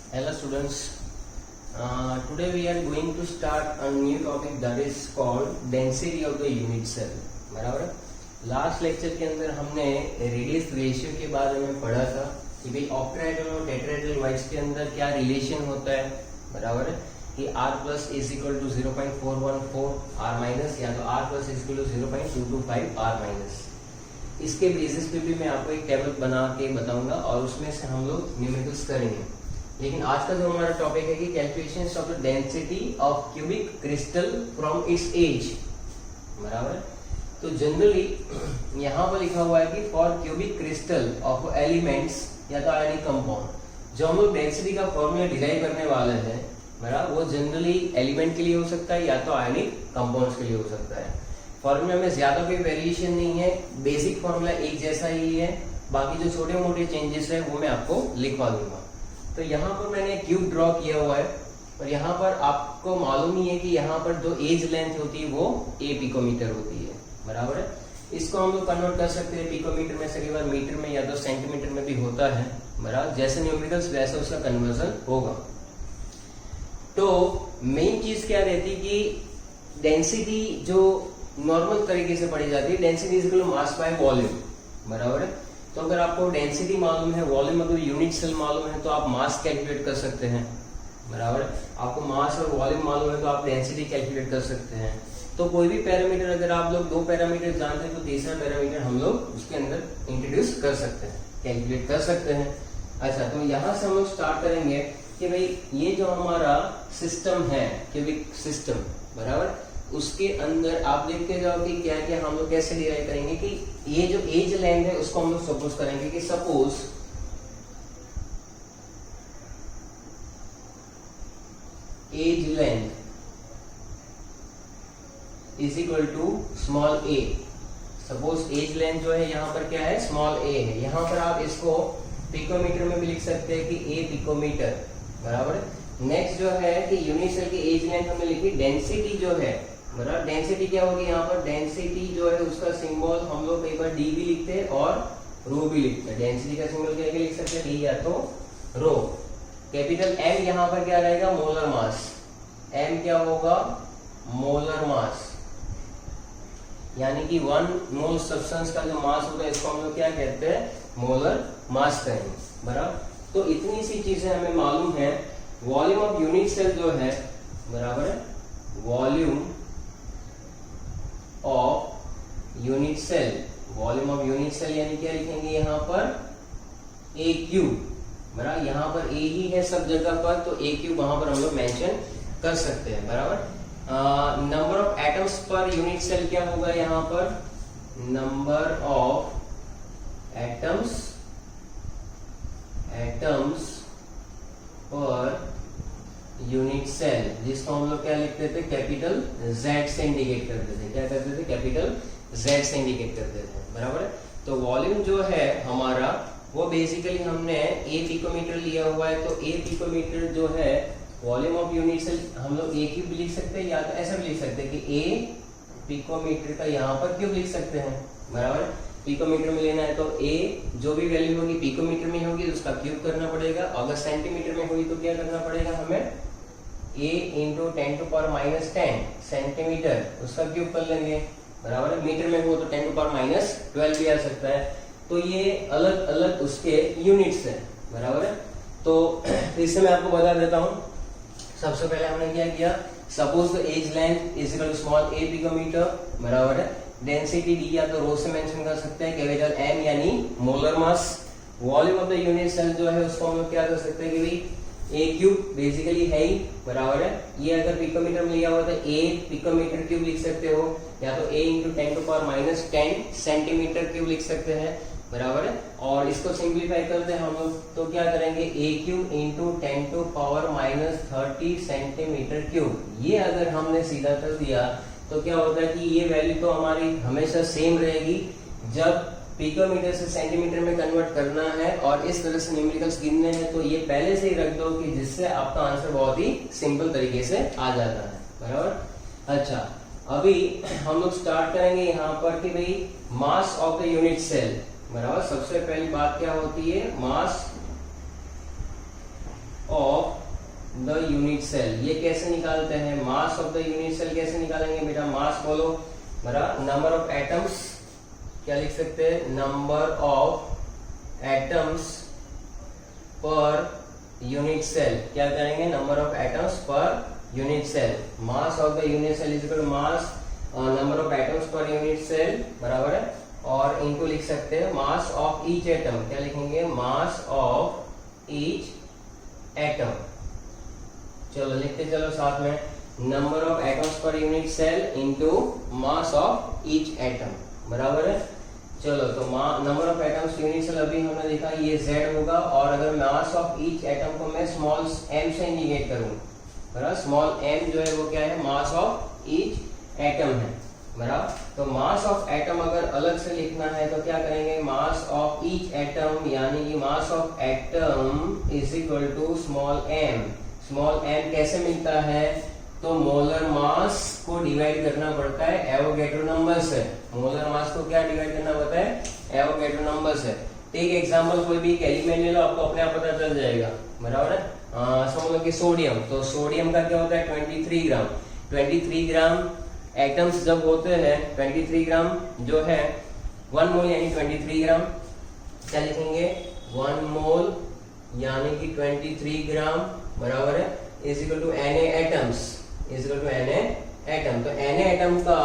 Hello students, today we are going to start a new topic that is called density of the unit cell. बराबर है। Last lecture के अंदर हमने radius ratio के बारे में पढ़ा था कि भाई ऑक्टाहेड्रल और टेट्राहेड्रल वाइज के अंदर क्या रिलेशन होता है। बराबर है कि r plus is equal to 0.414 r minus या तो r plus is equal to 0.225 r minus. इसके बेसिस पे भी मैं आपको एक टेबल बना के बताऊंगा और उसमें से हम लोग न्यूमेरिकल्स करेंगे। लेकिन आज का जो हमारा टॉपिक है कि calculations of the density of cubic crystal from its edge. बराबर। तो जनरली यहाँ पर लिखा हुआ है कि for cubic crystal of elements या तो आयनिक कंपाउंड, जो हम लोग डेंसिटी का फॉर्मूला डिराइव करने वाले हैं बराबर, वो जनरली एलिमेंट के लिए हो सकता है या तो आयनिक कंपाउंड्स के लिए हो सकता है। फॉर्मूला में ज्यादा कोई वेरिएशन नहीं है, बेसिक फॉर्मूला एक जैसा ही है, बाकी जो छोटे मोटे चेंजेस है वो मैं आपको लिखवा दूंगा। तो यहाँ पर मैंने क्यूब ड्रॉ किया हुआ है और यहाँ पर आपको मालूम ही है कि यहाँ पर जो एज लेंथ होती है वो a पिकोमीटर होती है। बराबर है। इसको हम लोग कन्वर्ट कर सकते हैं पिकोमीटर में से, कई बार मीटर में या तो सेंटीमीटर में भी होता है। बराबर, जैसे न्यूमेरिकल्स वैसे उसका कन्वर्जन होगा। तो मेन चीज क्या रहती कि डेंसिटी जो नॉर्मल तरीके से पढ़ी जाती है, density is equal to mass by volume. बराबर है। तो अगर आपको डेंसिटी मालूम है, वॉल्यूम अगर यूनिट सेल मालूम है तो आप मास कैलकुलेट कर सकते हैं। बराबर है। आपको मास और वॉल्यूम मालूम है तो आप डेंसिटी कैलकुलेट कर सकते हैं। तो कोई भी पैरामीटर अगर आप लोग दो पैरामीटर जानते हैं तो तीसरा पैरामीटर हम लोग उसके अंदर इंट्रोड्यूस कर सकते हैं, कैलकुलेट कर सकते हैं। अच्छा, तो यहाँ से हम लोग स्टार्ट करेंगे कि भाई ये जो हमारा सिस्टम है क्यूबिक सिस्टम, बराबर, उसके अंदर आप देखते जाओ कि क्या क्या हम लोग कैसे डिराइव करेंगे कि ये जो एज लेंथ है उसको हम लोग सपोज करेंगे कि suppose edge length is equal to small a. Suppose edge length जो है यहाँ पर क्या है, स्मॉल ए है। यहाँ पर आप इसको पिकोमीटर में भी लिख सकते हैं कि ए पिकोमीटर। बराबर। नेक्स्ट जो है कि यूनिट सेल की एज लेंथ हमने लिखी, डेंसिटी जो है बराबर, डेंसिटी क्या होगी यहाँ पर, डेंसिटी जो है उसका सिंबल हम लोग कई बार डी भी लिखते हैं और रो भी लिखते हैं। डेंसिटी का सिंबल क्या लिख सकते हैं, डी या तो रो। कैपिटल एम यहाँ पर क्या रहेगा, मोलर मास। एम क्या होगा, मोलर मास, यानी कि 1 मोल सब्सटेंस का जो मास होता है इसको हम लोग क्या कहते हैं, मोलर मास कहेंगे। बराबर। तो इतनी सी चीजें हमें मालूम है। वॉल्यूम ऑफ यूनिट सेल जो है, बराबर है, volume of unit cell, volume of unit cell यानी क्या लिखेंगे यहाँ पर, ए क्यूब। बराबर, यहाँ पर ए ही है सब जगह पर तो ए क्यूब वहां पर हम लोग मेंशन कर सकते हैं। बराबर। Number of atoms per unit cell क्या होगा यहाँ पर, number of atoms per unit cell, जिसको हम लोग क्या लिखते थे, कैपिटल Z से इंडिकेट करते थे। क्या करते थे, कैपिटल Z से इंडिकेट करते थे। बराबर है। तो वॉल्यूम जो है हमारा वो बेसिकली हमने ए पिकोमीटर लिया हुआ है, तो ए पिकोमीटर जो है वॉल्यूम ऑफ यूनिट सेल हम लोग ए क्यूब भी लिख सकते हैं या तो ऐसा भी लिख सकते हैं कि ए पिकोमीटर का यहाँ पर क्यूब लिख सकते हैं। बराबर। पिकोमीटर में लेना है तो ए जो भी वैल्यू होगी पिकोमीटर में होगी उसका क्यूब करना पड़ेगा। अगर सेंटीमीटर में होगी तो क्या करना पड़ेगा हमें, a इंटू 10⁻10 सेंटीमीटर उसका क्यूब कर लेंगे। बराबर है। मीटर में हो तो 10⁻12 भी आ सकता है। तो ये अलग अलग उसके यूनिट्स हैं। बराबर है। तो इससे मैं आपको बता देता हूँ। सबसे पहले हमने क्या किया, suppose the edge length is equal to small a picometre. बराबर है। डेंसिटी डी या तो रो से मेंशन कर सकते हैं, कैपिटल एम यानी molar mass. Volume of the unit cell जो है उसको हम लोग क्या कर सकते हैं कि भाई ए क्यूब बेसिकली है ही। बराबर है। ये अगर पिकोमीटर में लिया हुआ तो ए पिकोमीटर क्यूब लिख सकते हो या तो ए इंटू 10⁻10 सेंटीमीटर क्यूब लिख सकते हैं। बराबर है। और इसको सिंप्लीफाई करते हैं हम लोग तो क्या करेंगे, ए क्यूब इंटू 10⁻30 सेंटीमीटर क्यूब। ये अगर हमने सीधा कर दिया तो क्या होता है कि ये वैल्यू तो हमारी हमेशा सेम रहेगी। जब पिकोमीटर से सेंटीमीटर में कन्वर्ट करना है और इस तरह से न्यूमेरिकल्स गिनने हैं तो ये पहले से ही रख दो कि जिससे आपका आंसर बहुत ही सिंपल तरीके से आ जाता है। बराबर। अच्छा, अभी हम लोग स्टार्ट करेंगे यहाँ पर कि भाई mass of the unit cell. बराबर। सबसे पहली बात क्या होती है, mass of the unit cell. ये कैसे निकालते हैं? Mass of the unit cell कैसे निकालेंगे बेटा? मास बोलो मेरा, नंबर ऑफ एटम्स, क्या लिख सकते हैं? Number of atoms per unit cell. क्या करेंगे? Number of atoms per unit cell. Mass of the unit cell is equal to mass number of atoms per unit cell, बराबर है। और इनको लिख सकते हैं मास ऑफ ईच एटम। क्या लिखेंगे? Mass of each atom. चलो लिखते चलो साथ में, number of atoms per unit cell into mass of each atom, बराबर है। चलो तो number of atoms unit cell अभी हमने देखा ये Z होगा, और अगर मास ऑफ ईच एटम को मैं स्मॉल m से इंडिकेट करूं, बराबर, स्मॉल m जो है वो क्या है? मास ऑफ ईच एटम है, बराबर। तो मास ऑफ एटम अगर अलग से लिखना है तो क्या करेंगे? मास ऑफ ईच एटम यानी कि mass of atom is equal to small m। Small m कैसे मिलता है? तो मोलर मास को डिवाइड करना पड़ता है एवोगैड्रो नंबर से। मोलर मास को क्या डिवाइड करना पड़ता है? एवोगैड्रो नंबर से। टेक एग्जांपल, कोई भी एलिमेंट ले लो, आपको अपने आप पता चल जाएगा, बराबर है। समझ लो कि सोडियम, तो सोडियम का क्या होता है? 23 ग्राम। 23 ग्राम एटम्स जब होते हैं, 23 ग्राम जो है 1 मोल यानी 23 ग्राम। क्या लिखेंगे? 1 मोल यानी कि 23 ग्राम, बराबर है, is equal to Na atoms, is equal to Na atom. तो Na एटम का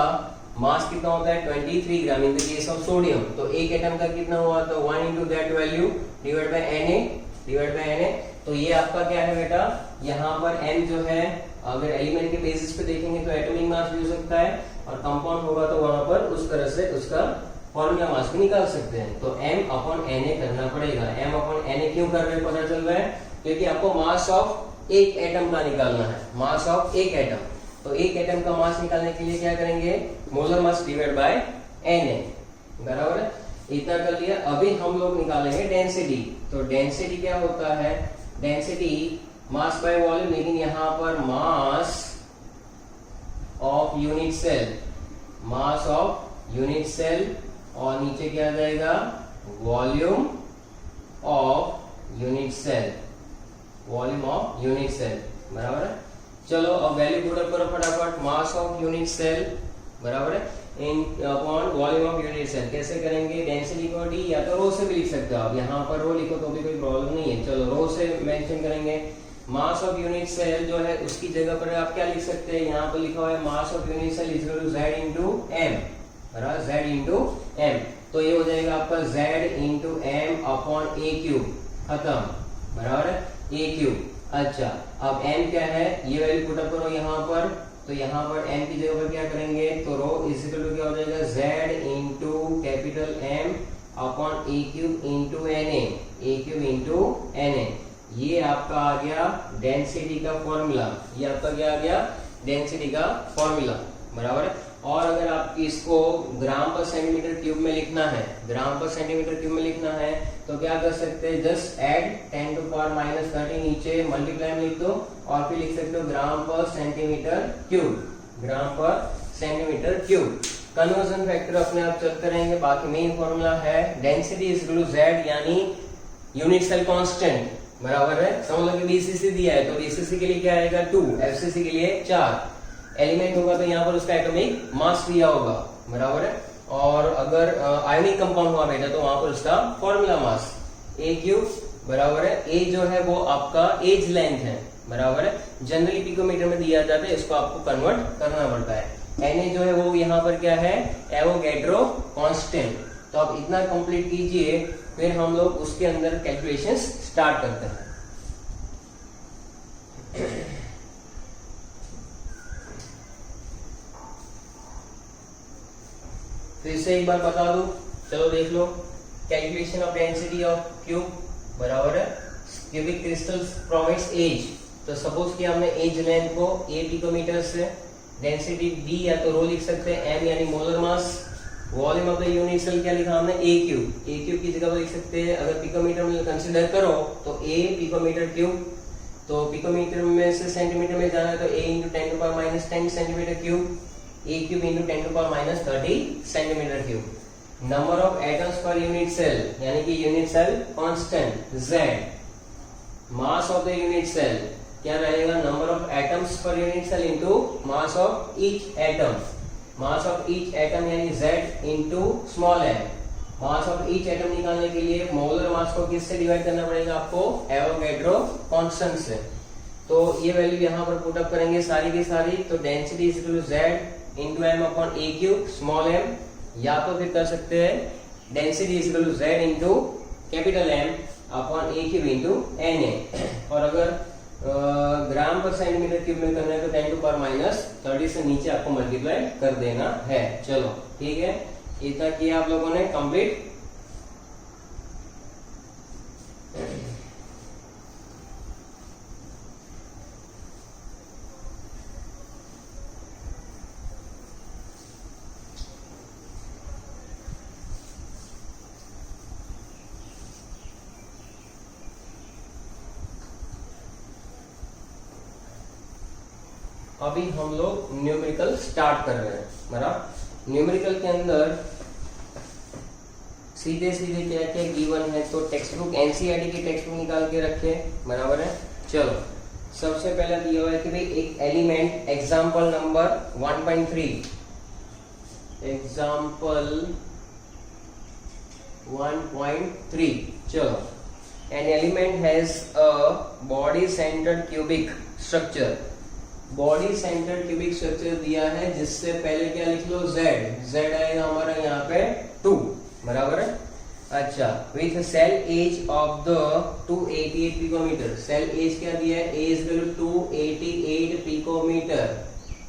मास कितना होता है? 23 gram in the case of sodium. तो एक एटम का कितना हुआ? तो 1 into that value divide by Na। तो ये आपका क्या है बेटा? यहाँ पर n जो है, अगर एलिमेंट के बेसिस पे देखेंगे तो एटॉमिक मास भी हो सकता है, और कंपाउंड होगा तो वहां पर उस तरह से उसका फॉर्मूला मास भी निकाल सकते हैं। तो m अपॉन Na करना पड़ेगा। m अपॉन Na क्यों कर रहे हैं पता चल रहा है? क्योंकि आपको मास ऑफ एक एटम का निकालना है, मास ऑफ एक एटम। तो एक एटम का मास निकालने के लिए क्या करेंगे? Molar mass divide by Na, बराबर है। इतना कर लिया। अभी हम लोग निकालेंगे डेंसिटी। तो डेंसिटी क्या होता है? डेंसिटी मास बाय वॉल्यूम, लेकिन यहां पर mass of unit cell, mass of unit cell, और नीचे क्या आ जाएगा? Volume of unit cell, volume of unit cell, बराबर है। चलो अब वैल्यू पुट अप करो फटाफट। मास ऑफ यूनिट सेल, बराबर है, in upon volume of unit cell. कैसे करेंगे? डेंसिटी को d या तो रो से भी लिख सकते हो आप, यहाँ पर रो लिखो तो भी कोई प्रॉब्लम नहीं है। चलो रो से मेंशन करेंगे। मास ऑफ यूनिट सेल जो है उसकी जगह पर आप क्या लिख सकते हैं? यहाँ पर लिखा हुआ है mass of unit cell is equal to Z into m, बराबर, Z इंटू m। तो ये हो जाएगा आपका Z into m upon a cube, खत्म, बराबर है, a क्यूब। अच्छा, अब m क्या है? ये वैल्यू पुट अप करो यहाँ पर। तो यहाँ पर m की जगह पर क्या करेंगे? तो रो इज इक्वल टू क्या हो जाएगा? Z into capital M upon a cube into Na, a cube into Na। ये आपका आ गया डेंसिटी का फॉर्मूला। ये आपका क्या आ गया? डेंसिटी का फॉर्मूला, बराबर है। और अगर आप इसको ग्राम पर सेंटीमीटर क्यूब में लिखना है, ग्राम पर सेंटीमीटर क्यूब में लिखना है, तो क्या कर सकते हैं? Just add 10 to power minus 30, नीचे मल्टीप्लाई में लिख दो, और फिर लिख सकते हो ग्राम पर सेंटीमीटर क्यूब, ग्राम per centimetre cube. Conversion factor अपने आप चलते रहेंगे। बाकी मेन फॉर्मूला है density is equal to Z यानी यूनिट सेल कांस्टेंट, बराबर है। समझ लो कि बीसीसी दिया है तो बीसीसी के लिए क्या आएगा? 2, एफसीसी के लिए 4। एलिमेंट होगा तो यहाँ पर उसका एटॉमिक मास दिया होगा, बराबर है। और अगर आयनिक कंपाउंड हुआ बेटा तो वहां पर उसका फॉर्मूला मास a क्यूब, बराबर है। a जो है वो आपका एज लेंथ है, बराबर है। जनरली पिकोमीटर में दिया जाता है, इसको आपको कन्वर्ट करना पड़ता है। Na जो है वो यहाँ पर क्या है? Avogadro constant. तो आप इतना कंप्लीट कीजिए, फिर हम लोग उसके अंदर कैलकुलेशंस स्टार्ट करते हैं। फिर से एक बार बता दो, चलो देख लो। Calculation of density of cube, बराबर है, cubic crystal from its edge. तो सपोज कि हमने एज लेंथ को a पिकोमीटर से, डेंसिटी d या तो रो लिख सकते हैं, m यानी molar mass, volume of the unit cell क्या लिखा हमने? a cube. a क्यूब की जगह पर लिख सकते हैं, अगर पिकोमीटर में कंसीडर करो तो a पिकोमीटर क्यूब। तो पिकोमीटर में से सेंटीमीटर में जाना है तो a into 10 to power minus 10 centimetre cube, a cube into 10 to power minus 30 centimetre cube. Number of atoms per unit cell यानी कि unit cell constant Z, mass of the unit cell क्या रहेगा, number of atoms per unit cell into mass of each atom, mass of each atom यानी Z into small m। Mass of each atom निकालने के लिए molar mass को किससे divide करना पड़ेगा आपको, एवोगैड्रो कांस्टेंट से। तो ये वैल्यू यहाँ पर पुट अप करेंगे सारी की सारी, तो density is equal to Z into m upon a cube small m, या तो फिर कर सकते हैं density is equal to Z into capital M upon a cube into Na। और अगर ग्राम पर सेंटीमीटर क्यूब में करना है तो 10 टू पावर माइनस 30 से नीचे आपको मल्टीप्लाई कर देना है। चलो ठीक है, इतना किया आप लोगों ने कंप्लीट। अभी हम लोग न्यूमेरिकल स्टार्ट कर रहे हैं। बराबर, न्यूमेरिकल के अंदर सीधे सीधे क्या क्या गिवन है, तो टेक्स्ट बुक एनसीईआरटी की टेक्स्ट बुक निकाल के रखे, बराबर है। चलो सबसे पहले दिया हुआ है कि भाई एक एलिमेंट एग्जांपल नंबर 1.3, एग्जांपल 1.3। चलो, an element has a body centred cubic structure, body centred cubic structure दिया है, जिससे पहले क्या लिख लो, Z आएगा हमारा यहाँ पे 2, बराबर है। अच्छा, with cell edge of the 288 picometre, cell edge क्या दिया है, एज 288 पिकोमीटर,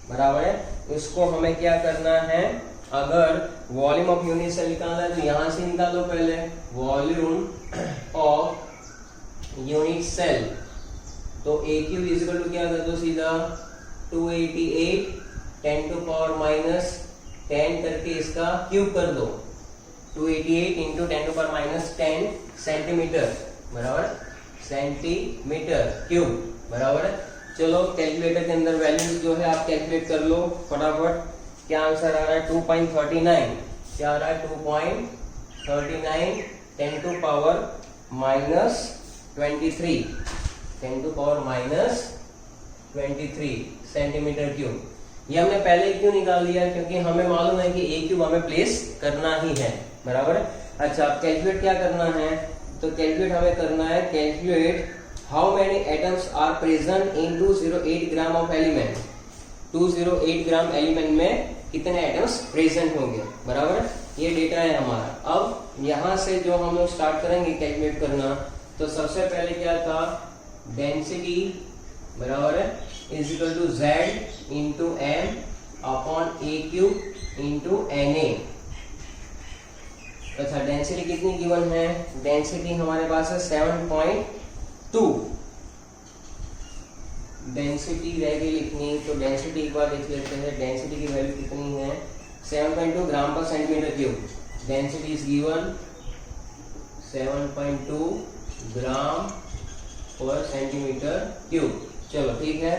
बराबर है। इसको हमें क्या करना है, अगर वॉल्यूम ऑफ यूनिट सेल निकालना है तो यहां से निकालो पहले, वॉल्यूम ऑफ यूनिट सेल, तो ए क्यूब इक्वल टू क्या कर दो सीधा 288 10 टू पावर माइनस 10 करके इसका क्यूब कर दो, 288 into 10 to power minus 10 centimetre, बराबर, सेंटीमीटर क्यूब, बराबर है। चलो कैलकुलेटर के अंदर वैल्यू जो है आप कैलकुलेट कर लो फटाफट। क्या आंसर आ रहा है, 2.39, क्या आ रहा है 2.39 10 to power minus 23, 10 to power minus 23 centimetre cube. ये हमने पहले क्यों निकाल लिया, क्योंकि हमें मालूम है कि ए क्यूब हमें प्लेस करना ही है, बराबर है। अच्छा, अब कैलकुलेट क्या करना है, तो कैलकुलेट हमें करना है, calculate how many atoms are present in 208 gram of element, 208 gram element में कितने एटम्स प्रेजेंट होंगे, बराबर है। ये डेटा है हमारा। अब यहां से जो हम लोग स्टार्ट करेंगे कैलकुलेट करना, तो सबसे पहले क्या था, डेंसिटी, बराबर है, is equal to Z into M upon a cube into Na। अच्छा, डेंसिटी कितनी गिवन है, डेंसिटी हमारे पास है 7.2, डेंसिटी रह गई लिखनी, तो डेंसिटी एक बार लिख लेते हैं, डेंसिटी की वैल्यू कितनी है 7.2 gram per centimetre cube, density is given 7.2 gram per centimetre cube. चलो ठीक है,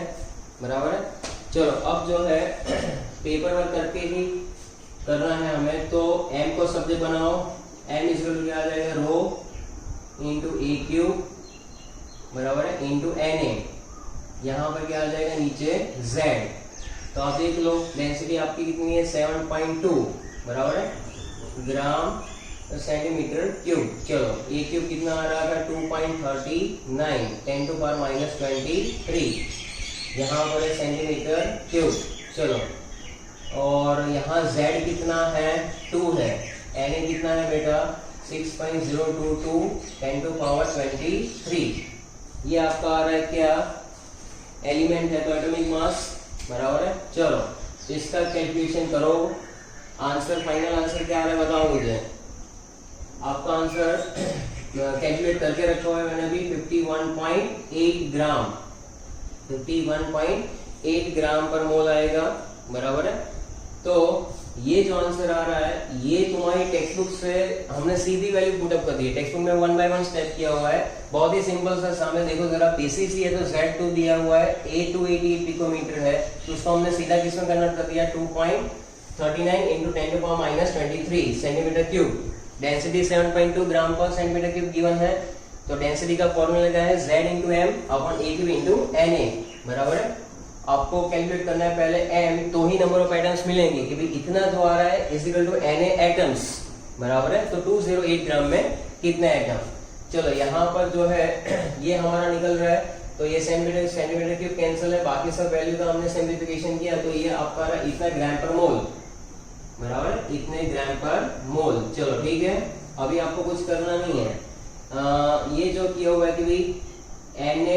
बराबर है। चलो अब जो है पेपर वर्क करके ही करना है हमें, तो m को सब्जेक्ट बनाओ, m इज इक्वल टू क्या आ जाएगा, रो इंटू ए क्यूब, बराबर है, इंटू Na। यहाँ पर क्या आ जाएगा नीचे Z। तो आप देख लो डेंसिटी आपकी कितनी है 7.2, बराबर है, ग्राम सेंटीमीटर क्यूब। चलो ए क्यूब कितना आ रहा था 2.39 10 टू पावर माइनस 23, यहाँ पर है सेंटीमीटर क्यूब। चलो, और यहाँ Z कितना है 2 है, Na कितना है बेटा 6.022 10 टू पावर 23, ये आपका आ रहा है क्या, एलिमेंट है तो एटॉमिक मास, बराबर है। चलो इसका कैलकुलेशन करो, आंसर फाइनल आंसर क्या आ रहा है बताओ मुझे। आपका आंसर कैलकुलेट करके रखा हुआ है मैंने अभी 51.8 ग्राम, 51.8 ग्राम पर मोल आएगा, बराबर है। तो ये जो आंसर आ रहा है ये तुम्हारी टेक्स्ट बुक से हमने सीधी वैल्यू पुट अप कर दी है, टेक्स्ट बुक में 1 बाय 1 स्टेप किया हुआ है, बहुत ही सिंपल सा। सामने देखो जरा, पीसीसी है तो Z2 दिया हुआ है, A288 पिकोमीटर है, तो उसको हमने सीधा किसमें कन्वर्ट कर दिया 2.39 into 10 to power minus 23 centimetre cube. Density 7.2 gram per centimetre cube given है। तो डेंसिटी का फॉर्मूला क्या है, Z into M upon a cube into N A, बराबर है। आपको कैलकुलेट करना है पहले m, तो ही नंबर ऑफ एटम्स मिलेंगे कि भाई इतना जो आ रहा है is equal to Na atoms, बराबर है। तो 208 ग्राम में कितने एटम। चलो यहाँ पर जो है ये हमारा निकल रहा है, तो ये सेंटीमीटर क्यूब कैंसिल है, बाकी सब वैल्यू का हमने सिंप्लीफिकेशन किया, तो ये आपका रहा इतना ग्राम पर मोल, बराबर इतने ग्राम पर मोल। चलो ठीक है, अभी आपको कुछ करना नहीं है। ये जो किया हुआ है कि भाई Na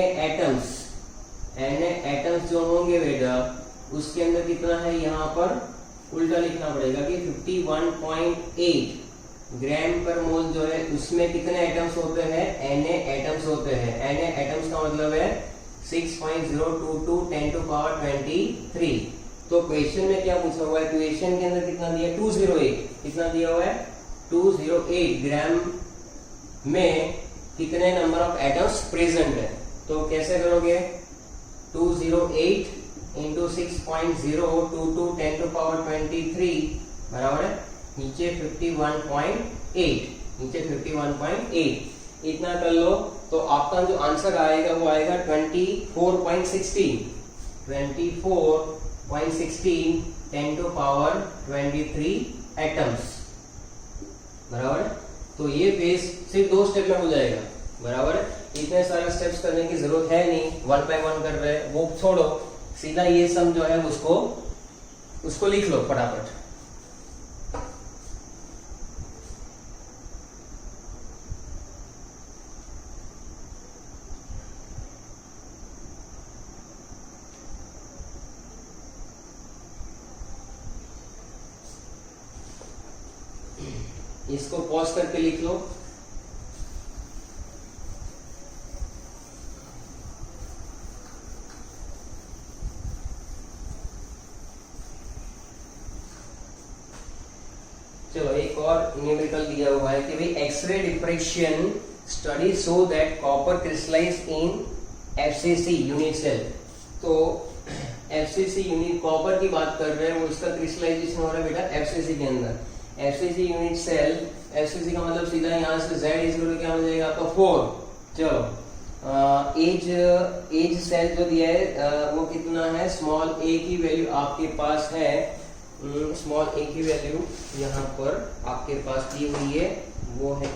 एटम्स जो होंगे बेटा उसके अंदर कितना है, यहाँ पर उल्टा लिखना पड़ेगा कि 51.8 ग्राम पर मोल जो है उसमें कितने एटम्स होते हैं, Na एटम्स होते हैं। Na एटम्स का मतलब है 6.022 10 टू पावर 23। तो क्वेश्चन में क्या पूछा हुआ है, क्वेश्चन के अंदर कितना दिया, 208, कितना दिया हुआ है 208 ग्राम में कितने नंबर ऑफ एटम्स प्रेजेंट है। तो कैसे करोगे, 208 इंटू 6.022 10 टू पावर 23 बराबर है नीचे 51.8, नीचे 51.8 इतना कर लो, तो आपका जो आंसर आएगा वो आएगा 24.16 10 टू पावर 23 एटम्स, बराबर है। तो ये फेज सिर्फ 2 स्टेप में हो जाएगा, बराबर है। इतने सारे स्टेप्स करने की जरूरत है नहीं, 1 बाय 1 कर रहे हैं, वो छोड़ो, सीधा ये सम जो है उसको लिख लो फटाफट। इसको पॉज करके लिख लो। चलो एक और न्यूमेरिकल दिया हुआ है कि भाई X ray diffraction study so that copper crystallize in FCC unit cell. तो एफसीसी यूनिट कॉपर की बात कर रहे हैं, वो इसका क्रिस्टलाइजेशन हो रहा है बेटा एफसीसी के अंदर। एफसीसी यूनिट सेल, एफसीसी का मतलब सीधा यहाँ से Z इज इक्वल टू क्या हो जाएगा आपका 4। चलो एज सेल जो दिया है वो कितना है, स्मॉल a की वैल्यू आपके पास है, स्मॉल a की वैल्यू यहाँ पर आपके पास दी हुई है, वो है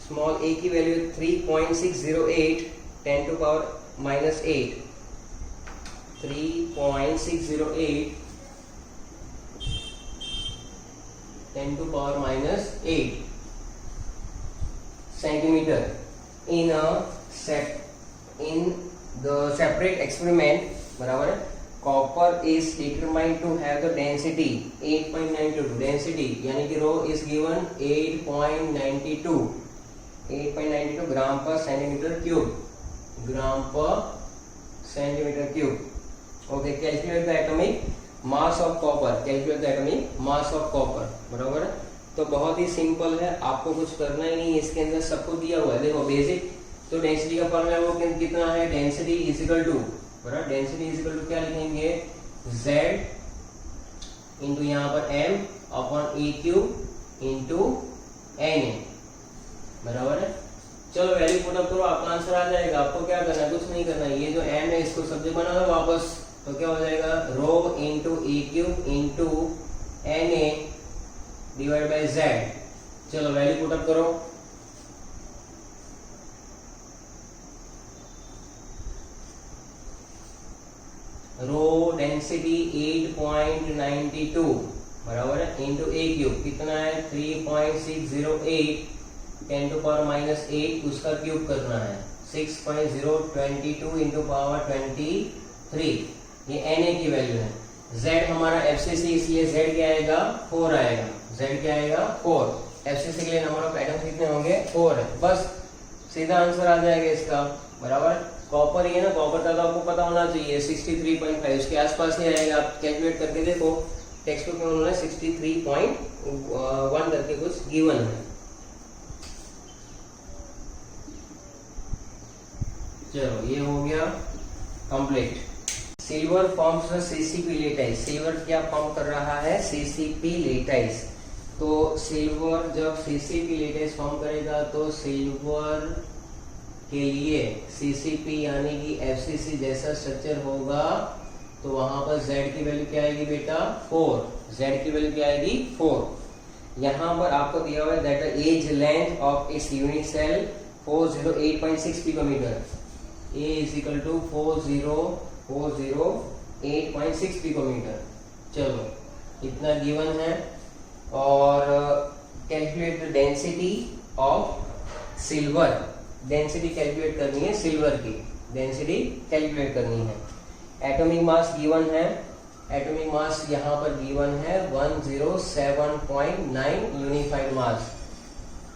स्मॉल a की value 3.608 10 to power -8, 3.608 10 to power -8 centimetre in the separate experiment, बराबर है। Copper is determined to have the density 8.92, density यानी कि रो is given 8.92 gram per centimetre cube, gram per centimetre cube. Okay, calculate the atomic mass of copper, calculate the atomic mass of copper, बराबर है। तो बहुत ही simple है, आपको कुछ करना ही नहीं, इसके अंदर सब कुछ दिया हुआ है। देखो बेसिक, तो डेंसिटी का फॉर्मूला वो कितना है, डेंसिटी इज इक्वल टू, बराबर डेंसिटी इज इक्वल टू क्या लिखेंगे, Z इंटू यहाँ पर m upon a cube into Na, बराबर है। चलो वैल्यू पुट अप करो, आपका आंसर आ जाएगा। आपको क्या करना है, कुछ नहीं करना है, ये जो m है इसको सब्जेक्ट बना लो वापस, तो क्या हो जाएगा, rho into a cube into Na divide by Z। चलो वैल्यू पुट अप करो, रो डेंसिटी 8.92 बराबर है इंटू ए क्यूब कितना है 3.608 10 टू पावर -8 उसका क्यूब करना है 6.022 इंटू पावर 23, ये Na की वैल्यू है। Z हमारा FCC इसलिए Z क्या आएगा 4 आएगा, Z क्या आएगा 4। FCC के लिए नंबर ऑफ एटम्स कितने होंगे 4 है, बस सीधा आंसर आ जाएगा इसका, बराबर। कॉपर ही है ना, कॉपर का तो आपको पता होना चाहिए 63.5 उसके आसपास ही आएगा। आप कैलकुलेट करके देखो, टेक्स्ट बुक में उन्होंने 63.1 करके कुछ गिवन है। चलो ये हो गया complete. Silver forms CCP lattice, silver क्या फॉर्म कर रहा है, सीसीपी लेटाइस। तो सिल्वर जब सीसीपी लेटाइस फॉर्म करेगा तो सिल्वर के लिए सीसीपी यानी कि एफसीसी जैसा स्ट्रक्चर होगा, तो वहां पर Z की वैल्यू क्या आएगी बेटा 4, Z की वैल्यू क्या आएगी 4। यहाँ पर आपको दिया हुआ है that the edge length of its unit cell 408.6 picometre, A is equal to 408.6 picometre. चलो इतना गिवन है। और calculate the density of silver, density calculate करनी है, सिल्वर की डेंसिटी कैलकुलेट करनी है। एटॉमिक मास गिवन है, एटॉमिक मास यहाँ पर गिवन है 107.9 यूनिफाइड मास,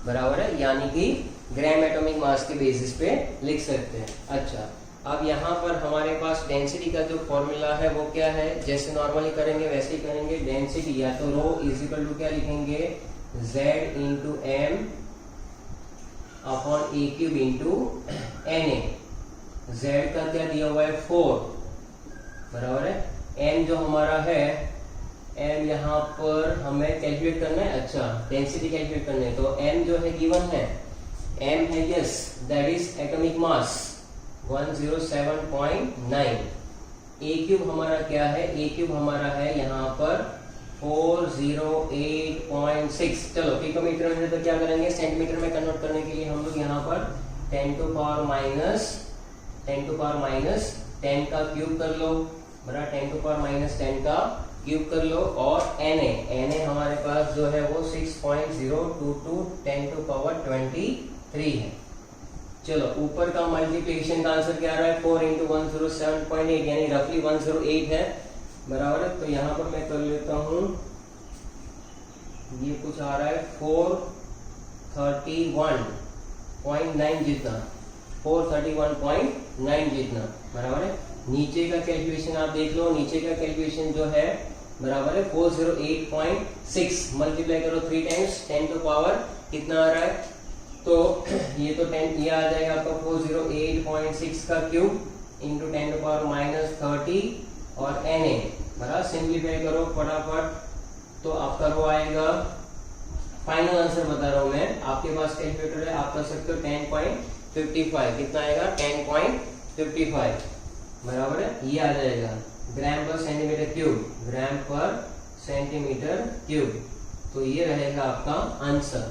बराबर है, यानी कि ग्राम एटॉमिक मास के बेसिस पे लिख सकते हैं। अच्छा, अब यहाँ पर हमारे पास डेंसिटी का जो फॉर्मूला है वो क्या है, जैसे नॉर्मली करेंगे वैसे ही करेंगे। डेंसिटी या तो रो इज इक्वल टू क्या लिखेंगे, Z into M upon a cube into Na। Z का क्या दिया हुआ है 4, बराबर है। m जो हमारा है, m यहाँ पर हमें कैलकुलेट करना है, अच्छा डेंसिटी कैलकुलेट करना है, तो m जो है गिवन है, m है yes, that is atomic mass 107.9। a cube हमारा क्या है, a क्यूब हमारा है यहाँ पर 408.6। चलो पिकोमीटर में तो क्या करेंगे, सेंटीमीटर में कन्वर्ट करने के लिए हम लोग यहाँ पर 10 टू पावर माइनस 10 का क्यूब कर लो, बराबर 10 टू पावर माइनस 10 का क्यूब कर लो। और Na हमारे पास जो है वो 6.022 10 टू पावर 23 है। चलो ऊपर का मल्टीप्लिकेशन का आंसर क्या आ रहा है, 4 इंटू 107.8 यानी रफली 108 है, बराबर है। तो यहाँ पर मैं कर लेता हूँ, ये कुछ आ रहा है 431.9 जितना, 431.9 जितना, बराबर है। नीचे का कैलकुलेशन आप देख लो, नीचे का कैलकुलेशन जो है बराबर है 408.6 मल्टीप्लाई करो 3 टाइम्स 10 टू पावर कितना आ रहा है, तो ये तो 10, ये आ जाएगा आपका 408.6 का cube into 10 to power minus 30 और Na, बराबर सिंप्लीफाई करो फटाफट, तो आपका रो आएगा, फाइनल आंसर बता रहा हूं मैं, आपके पास कैलकुलेटर है, आप कर सकते हो 10.55, कितना आएगा 10.55, बराबर है। ये आ जाएगा ग्राम पर सेंटीमीटर क्यूब, ग्राम पर सेंटीमीटर क्यूब, तो ये रहेगा आपका आंसर।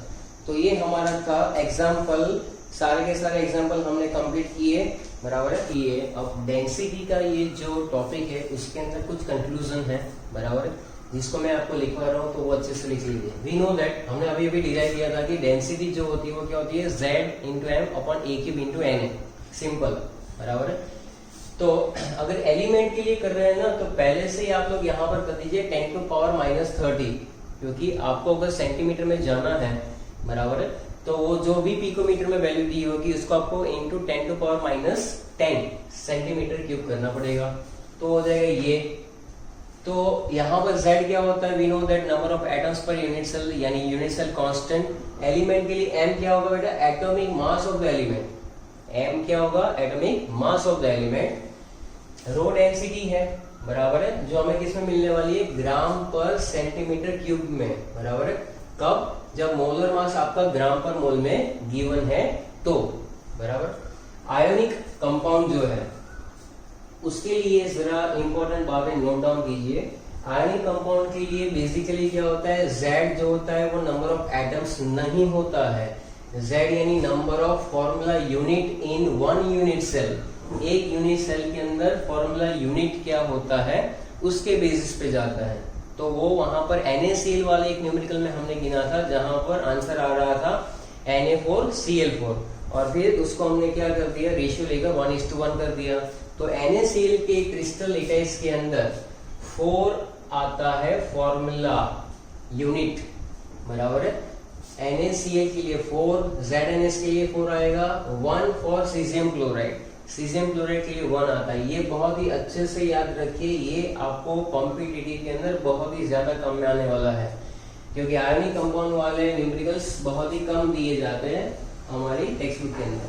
तो ये हमारा था एग्जाम्पल, सारे के सारे एग्जाम्पल हमने कंप्लीट किए, बराबर है। ये अब डेंसिटी का ये जो टॉपिक है उसके अंदर कुछ कंक्लूजन है, बराबर है, जिसको मैं आपको लिखवा रहा हूँ तो वो अच्छे से लिख लीजिए। वी नो दैट, हमने अभी अभी डिराइव किया था कि डेंसिटी जो होती है वो क्या होती है, Z into M upon a cube into Na, simple, बराबर है। तो अगर एलिमेंट के लिए कर रहे हैं ना, तो पहले से ही आप लोग यहाँ पर कर दीजिए 10 टू पावर माइनस 30, क्योंकि आपको अगर सेंटीमीटर में जाना है, बराबर है, तो वो जो भी पिकोमीटर में वैल्यू दी होगी उसको आपको into 10 to power minus 10 centimetre cube करना पड़ेगा, तो हो जाएगा ये। तो यहाँ पर Z क्या होता है, we know that number of atoms per unit cell, यानी यूनिट सेल कांस्टेंट। एलिमेंट के लिए M क्या होगा बेटा, atomic mass of the element, M क्या होगा, atomic mass of the element. Rho density है, बराबर है, जो हमें किसमें मिलने वाली है, ग्राम पर सेंटीमीटर क्यूब में, बराबर है। कब, जब मोलर मास आपका ग्राम पर मोल में गिवन है तो, बराबर। आयोनिक कंपाउंड जो है उसके लिए जरा इंपॉर्टेंट बातें नोट डाउन कीजिए। आयोनिक कंपाउंड के लिए बेसिकली क्या होता है, Z जो होता है वो नंबर ऑफ एटम्स नहीं होता है, Z यानी number of formula unit in one unit cell, एक यूनिट सेल के अंदर फॉर्मूला यूनिट क्या होता है उसके बेसिस पे जाता है। तो वो वहां पर NaCl वाले एक न्यूमेरिकल में हमने गिना था, जहां पर आंसर आ रहा था Na4Cl4, और फिर उसको हमने क्या कर दिया, रेशियो लेकर 1:1 कर दिया। तो NaCl के क्रिस्टल लेटाइस के अंदर 4 आता है फॉर्मूला यूनिट, बराबर है। NaCl के लिए 4, ZnS के लिए 4 आएगा, 1 for caesium chloride, caesium chloride के लिए 1 आता है। ये बहुत ही अच्छे से याद रखिए, ये आपको कॉम्पिटिटिव के अंदर बहुत ही ज्यादा कम में आने वाला है, क्योंकि आयनिक कंपाउंड वाले न्यूमेरिकल्स बहुत ही कम दिए जाते हैं हमारी टेक्स्ट बुक के अंदर।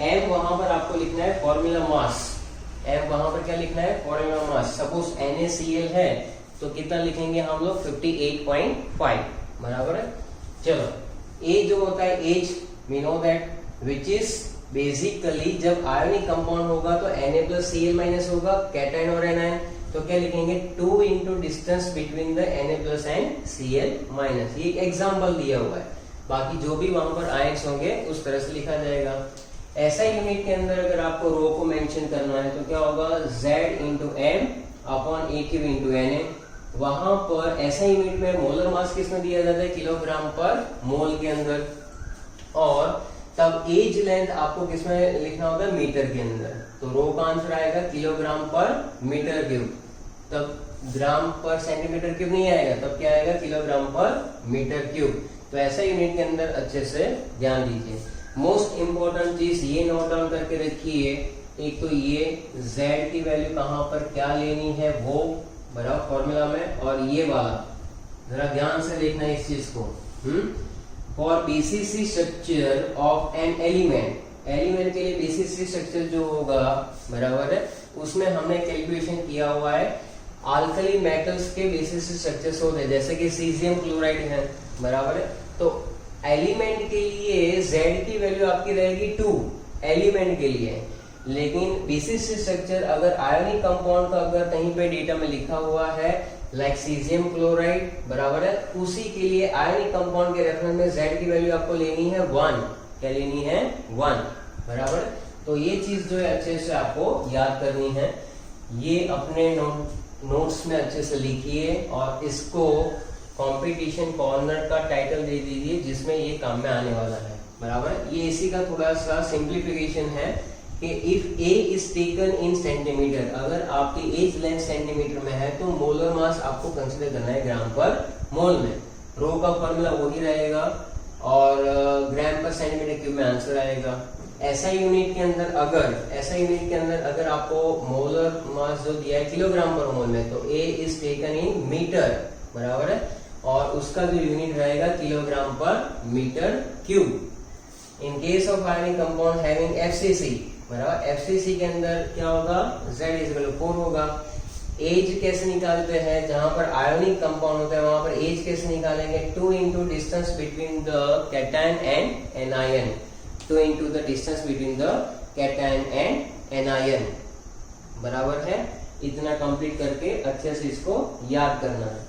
M वहां पर आपको लिखना है फॉर्मूला मास, M वहां पर क्या लिखना है, फॉर्मूला मास। सपोज NaCl है तो कितना लिखेंगे हम लोग, 58.5, बराबर है। चलो A जो होता है edge, we know that, which is basically जब आयोनिक कंपाउंड होगा तो Na+Cl- होगा, कैटायन और एनायन, तो क्या लिखेंगे 2 into distance between the Na+ and Cl-। ये एक एग्जाम्पल दिया हुआ है, बाकी जो भी वहां पर आयंस होंगे उस तरह से लिखा जाएगा। ऐसा यूनिट के अंदर अगर आपको रो को मेंशन करना है तो क्या होगा, Z into M upon AQ into Na। वहां पर ऐसा यूनिट में मोलर मास किसमें दिया जाता है, किलोग्राम पर मोल के अंदर, और तब एज लेंथ आपको किसमें लिखना होगा, मीटर के अंदर। तो रो का आंसर आएगा किलोग्राम पर मीटर क्यूब, तब ग्राम पर सेंटीमीटर क्यूब नहीं आएगा, तब क्या आएगा, किलोग्राम पर मीटर क्यूब। तो ऐसा यूनिट के अंदर अच्छे से ध्यान दीजिए। मोस्ट इंपॉर्टेंट चीज ये नोट डाउन करके रखिए, एक तो ये Z की वैल्यू कहां पर क्या लेनी है वो बराबर फॉर्मूला में, और ये वाला जरा ध्यान से देखना है इस चीज को। For BCC structure of an element, element के लिए BCC स्ट्रक्चर जो होगा बराबर है, उसमें हमने कैलकुलेशन किया हुआ है अल्कली मेटल्स के BCC स्ट्रक्चर्स होते हैं, जैसे कि सीजियम क्लोराइड है, बराबर है। तो एलिमेंट के लिए Z की वैल्यू आपकी रहेगी 2 एलिमेंट के लिए, लेकिन BCC स्ट्रक्चर अगर आयोनिक कंपाउंड का अगर कहीं पे डेटा में लिखा हुआ है लाइक सीजियम क्लोराइड, बराबर है, उसी के लिए आयोनिक कंपाउंड के रेफरेंस में Z की वैल्यू आपको लेनी है 1, क्या लेनी है 1, बराबर। तो ये चीज जो है अच्छे से आपको याद करनी है, ये अपने नोट्स में अच्छे से लिखिए और इसको कंपटीशन कॉर्नर का टाइटल दे दीजिए जिसमें ये काम में आने वाला है, बराबर। ये इसी का थोड़ा सा सिंप्लीफिकेशन है कि if A is taken in centimetre, अगर आपकी एज लेंथ सेंटीमीटर में है तो मोलर मास आपको कंसीडर करना है ग्राम पर मोल में। रो का फॉर्मूला वही रहेगा और ग्राम पर सेंटीमीटर क्यूब में आंसर आएगा। ऐसा यूनिट के अंदर अगर आपको मोलर मास जो दिया है किलोग्राम पर मोल में, तो A is taken in metre, बराबर है, और उसका जो यूनिट रहेगा kilogram per metre cube. In case of ionic compound having FCC, बराबर, FCC के अंदर क्या होगा, Z इज इक्वल टू 4 होगा। एज कैसे निकालते हैं, जहां पर आयोनिक कंपाउंड होता है वहां पर एज कैसे निकालेंगे, 2 into distance between the cation and anion, 2 into the distance between the cation and anion, बराबर है। इतना कंप्लीट करके अच्छे से इसको याद करना है।